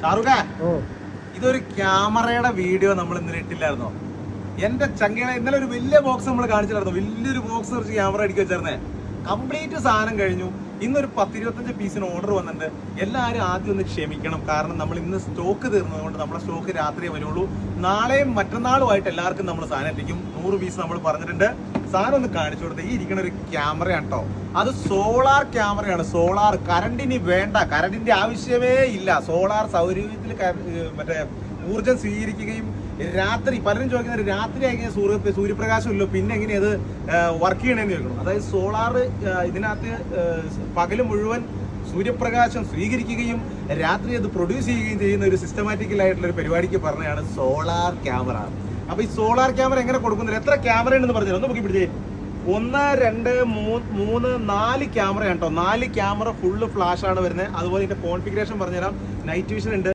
ഷാറുഖ, ഇതൊരു ക്യാമറയുടെ വീഡിയോ നമ്മൾ ഇന്നലെ ഇട്ടില്ലായിരുന്നോ? എന്റെ ചങ്ങയുടെ ഇന്നലെ ഒരു വലിയ ബോക്സ് നമ്മൾ കാണിച്ചിട്ടുണ്ടായിരുന്നു. വലിയൊരു ബോക്സ് കുറച്ച് ക്യാമറ അടിക്കുക വെച്ചായിരുന്നേ. കംപ്ലീറ്റ് സാധനം കഴിഞ്ഞു. ഇന്നൊരു 10-25 പീസിന് ഓർഡർ വന്നിട്ടുണ്ട്. എല്ലാവരും ആദ്യം ഒന്ന് ക്ഷമിക്കണം. കാരണം നമ്മൾ ഇന്ന് സ്റ്റോക്ക് തീർന്നതുകൊണ്ട് നമ്മുടെ സ്റ്റോക്ക് രാത്രിയേ വരുള്ളൂ. നാളെയും മറ്റന്നാളുമായിട്ട് എല്ലാവർക്കും നമ്മൾ സാധനം എത്തിക്കും. 100 പീസ് നമ്മൾ പറഞ്ഞിട്ടുണ്ട്. സാധനം ഒന്ന് കാണിച്ചു കൊടുത്തത് ഈ ഇരിക്കുന്ന ഒരു ക്യാമറയാണ് കേട്ടോ. അത് സോളാർ ക്യാമറയാണ്. സോളാർ കറണ്ടിന് വേണ്ട, കറണ്ടിന്റെ ആവശ്യമേ ഇല്ല. സോളാർ സൗരയൂഥത്തിൽ മറ്റേ ഊർജം സ്വീകരിക്കുകയും രാത്രി പലരും ചോദിക്കുന്നത് രാത്രി ആയി സൂര്യപ്രകാശം ഇല്ലോ പിന്നെ എങ്ങനെയത് വർക്ക് ചെയ്യണമെന്ന് ചോദിക്കണം. അതായത് സോളാർ ഇതിനകത്ത് പകല് മുഴുവൻ സൂര്യപ്രകാശം സ്വീകരിക്കുകയും രാത്രി അത് പ്രൊഡ്യൂസ് ചെയ്യുകയും ചെയ്യുന്ന ഒരു സിസ്റ്റമാറ്റിക്കലായിട്ടുള്ള ഒരു പരിപാടിക്ക് പറഞ്ഞതാണ് സോളാർ ക്യാമറ. അപ്പൊ ഈ സോളാർ ക്യാമറ എങ്ങനെ കൊടുക്കുന്നില്ല? എത്ര ക്യാമറ ഉണ്ടെന്ന് പറഞ്ഞു ഒന്ന് നോക്കി പിടിച്ചേ. 1, 2, 3, 4 ക്യാമറയാണ് കേട്ടോ. 4 ക്യാമറ ഫുള്ള് ഫ്ലാഷ് ആണ് വരുന്നത്. അതുപോലെ ഇതിന്റെ കോൺഫിഗറേഷൻ പറഞ്ഞുതരാം. നൈറ്റ് വിഷൻ ഉണ്ട്.